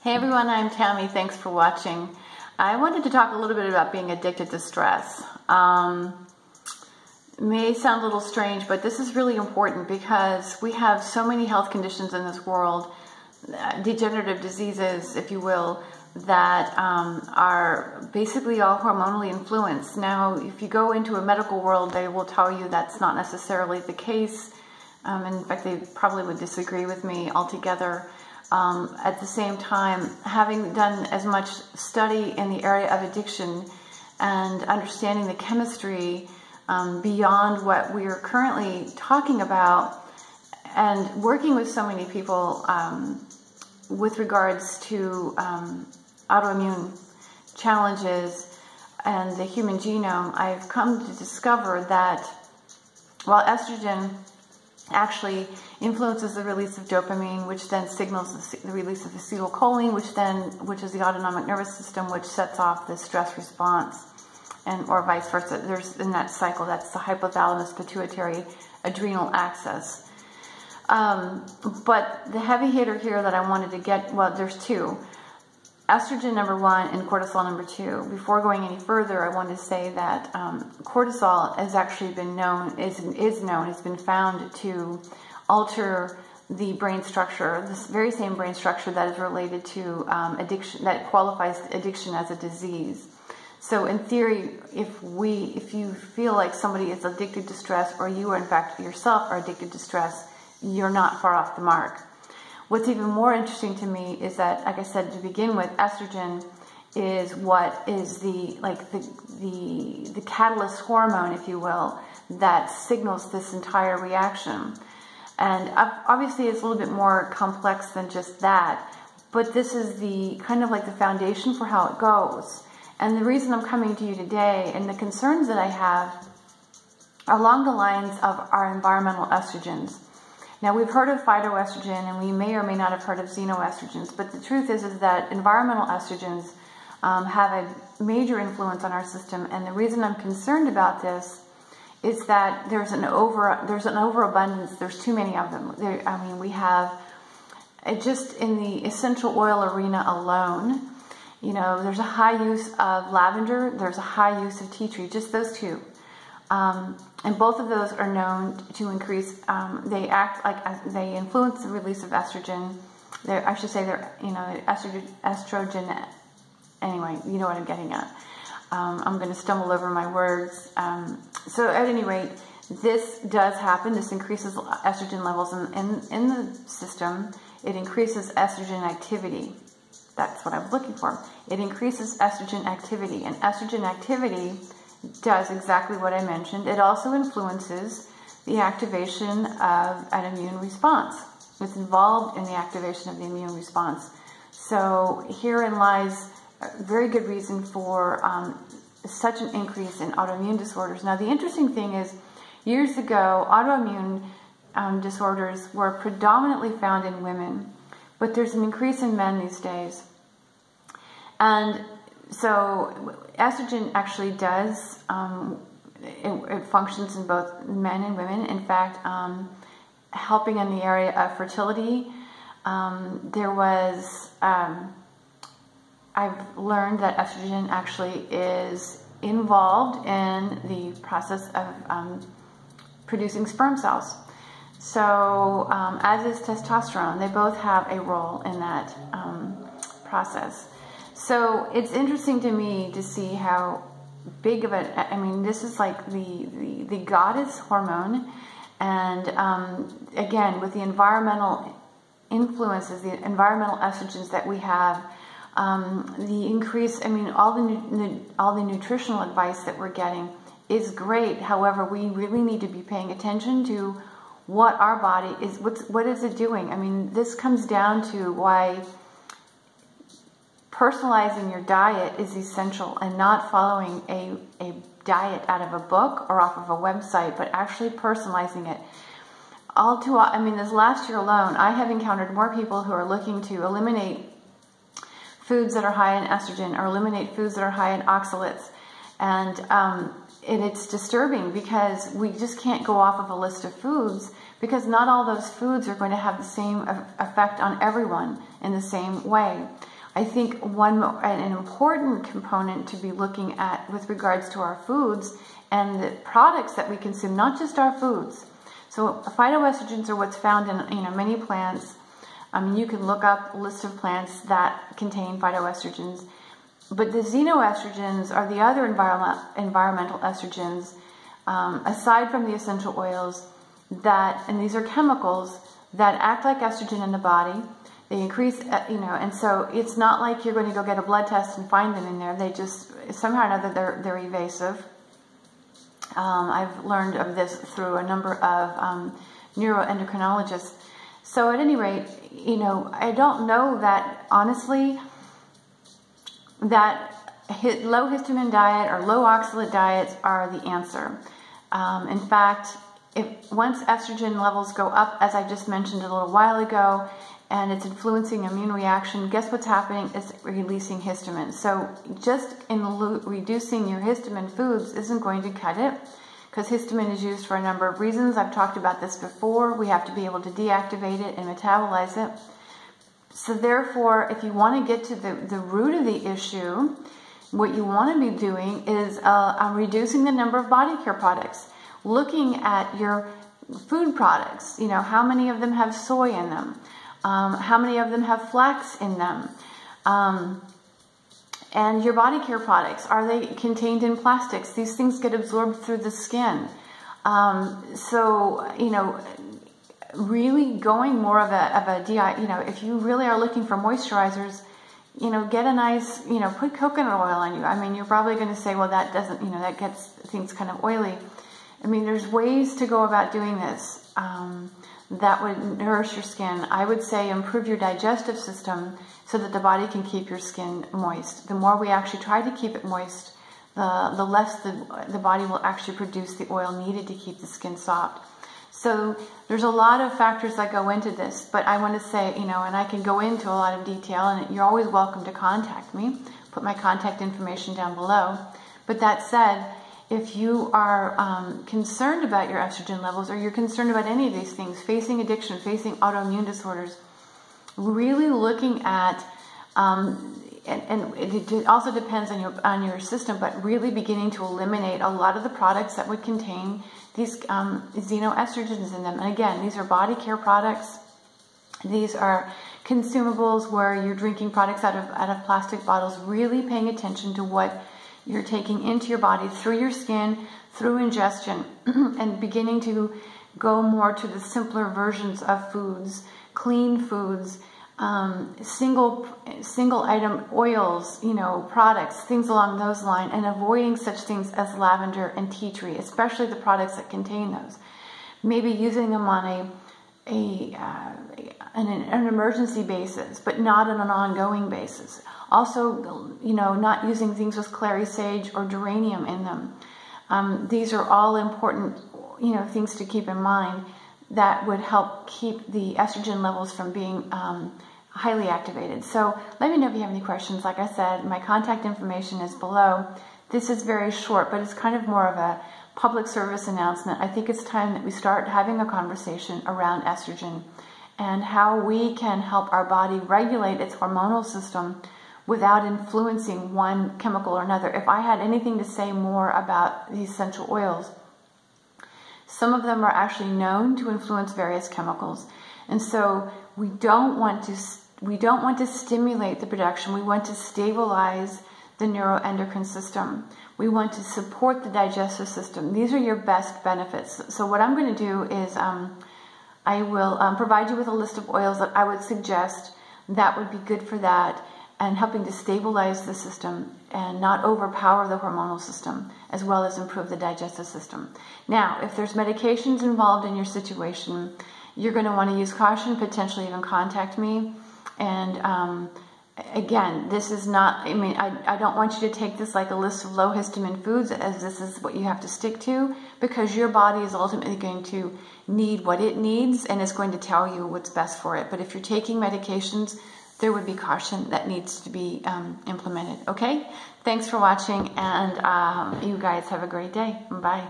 Hey everyone, I'm Tammy. Thanks for watching. I wanted to talk a little bit about being addicted to stress. It may sound a little strange, but this is really important because we have so many health conditions in this world, degenerative diseases, if you will, that are basically all hormonally influenced. Now, if you go into a medical world, they will tell you that's not necessarily the case. In fact, they probably would disagree with me altogether. At the same time, having done as much study in the area of addiction and understanding the chemistry beyond what we are currently talking about, and working with so many people with regards to autoimmune challenges and the human genome, I've come to discover that while estrogen actually influences the release of dopamine, which then signals the release of acetylcholine, which is the autonomic nervous system, which sets off the stress response, and or vice versa. There's in that cycle, that's the hypothalamus pituitary adrenal axis. But the heavy hitter here that I wanted to get, well, there's two. Estrogen number one and cortisol number two. Before going any further, I want to say that cortisol has actually been known, has been found to alter the brain structure, this very same brain structure that is related to addiction, that qualifies addiction as a disease. So in theory, if you feel like somebody is addicted to stress, or you in fact yourself are addicted to stress, you're not far off the mark. What's even more interesting to me is that, like I said to begin with, estrogen is what is the catalyst hormone, if you will, that signals this entire reaction. And obviously it's a little bit more complex than just that, but this is the kind of like the foundation for how it goes. And the reason I'm coming to you today and the concerns that I have are along the lines of our environmental estrogens. Now, we've heard of phytoestrogen, and we may or may not have heard of xenoestrogens, but the truth is that environmental estrogens have a major influence on our system, and the reason I'm concerned about this is that there's an overabundance. There's too many of them. We have just in the essential oil arena alone. You know, there's a high use of lavender. There's a high use of tea tree. Just those two. And both of those are known to increase, they act like, they influence the release of estrogen. I should say they're, estrogen, anyway, you know what I'm getting at. I'm going to stumble over my words. So at any rate, this does happen. This increases estrogen levels in the system. It increases estrogen activity. That's what I was looking for. It increases estrogen activity, and estrogen activity does exactly what I mentioned. It also influences the activation of an immune response. It's involved in the activation of the immune response. So herein lies a very good reason for such an increase in autoimmune disorders. Now, the interesting thing is, years ago, autoimmune disorders were predominantly found in women, but there's an increase in men these days. And so estrogen actually does, it functions in both men and women. In fact, helping in the area of fertility. There was, I've learned that estrogen actually is involved in the process of producing sperm cells. So as is testosterone, they both have a role in that process. So it's interesting to me to see how big of a, this is like the goddess hormone. And again, with the environmental influences, the environmental estrogens that we have, the increase, all the nutritional advice that we're getting is great. However, we really need to be paying attention to what our body is, what is it doing? This comes down to why personalizing your diet is essential, and not following a diet out of a book or off of a website, but actually personalizing it. This last year alone, I have encountered more people who are looking to eliminate foods that are high in estrogen or eliminate foods that are high in oxalates. And it's disturbing because we just can't go off of a list of foods, because not all those foods are going to have the same effect on everyone in the same way. I think an important component to be looking at with regards to our foods and the products that we consume, not just our foods. So phytoestrogens are what's found in many plants. You can look up a list of plants that contain phytoestrogens, but the xenoestrogens are the other environmental estrogens, aside from the essential oils, and these are chemicals that act like estrogen in the body. They increase, and so it's not like you're going to go get a blood test and find them in there. They just, somehow or another, they're evasive. I've learned of this through a number of neuroendocrinologists. So at any rate, I don't know that, honestly, that low histamine diet or low oxalate diets are the answer. In fact, once estrogen levels go up, as I just mentioned a little while ago, and it's influencing immune reaction, guess what's happening? It's releasing histamine. So just reducing your histamine foods isn't going to cut it, because histamine is used for a number of reasons. I've talked about this before. We have to be able to deactivate it and metabolize it. So therefore, if you want to get to the root of the issue, what you want to be doing is reducing the number of body care products. Looking at your food products, how many of them have soy in them? How many of them have flax in them? And your body care products, are they contained in plastics? These things get absorbed through the skin. Really going more of a DI, if you really are looking for moisturizers, get a nice, put coconut oil on you. I mean, you're probably going to say, well, that doesn't, that gets things kind of oily. I mean, there's ways to go about doing this that would nourish your skin. I would say improve your digestive system so that the body can keep your skin moist. The more we actually try to keep it moist, the less the body will actually produce the oil needed to keep the skin soft. So there's a lot of factors that go into this, but I want to say, and I can go into a lot of detail, and you're always welcome to contact me. Put my contact information down below. But that said, if you are concerned about your estrogen levels, or you're concerned about any of these things, facing addiction, facing autoimmune disorders, really looking at, and it also depends on your system, but really beginning to eliminate a lot of the products that would contain these xenoestrogens in them. And again, these are body care products. These are consumables where you're drinking products out of plastic bottles, really paying attention to what you're taking into your body through your skin, through ingestion, and beginning to go more to the simpler versions of foods, clean foods, single item oils, products, things along those lines, and avoiding such things as lavender and tea tree, especially the products that contain those. Maybe using them on an emergency basis, but not on an ongoing basis. Also, not using things with clary sage or geranium in them. These are all important, things to keep in mind that would help keep the estrogen levels from being highly activated. So let me know if you have any questions. Like I said, my contact information is below. This is very short, but it's kind of more of a public service announcement. I think it's time that we start having a conversation around estrogen and how we can help our body regulate its hormonal system without influencing one chemical or another. If I had anything to say more about the essential oils, some of them are actually known to influence various chemicals. And so we don't want to stimulate the production. We want to stabilize the neuroendocrine system. We want to support the digestive system. These are your best benefits. So what I'm going to do is I will provide you with a list of oils that I would suggest that would be good for that, and helping to stabilize the system and not overpower the hormonal system, as well as improve the digestive system. Now, if there's medications involved in your situation, you're going to want to use caution, potentially even contact me. And again, this is not, I don't want you to take this like a list of low histamine foods as this is what you have to stick to, because your body is ultimately going to need what it needs, and it's going to tell you what's best for it. But if you're taking medications, there would be caution that needs to be implemented. Okay? Thanks for watching, and you guys have a great day. Bye.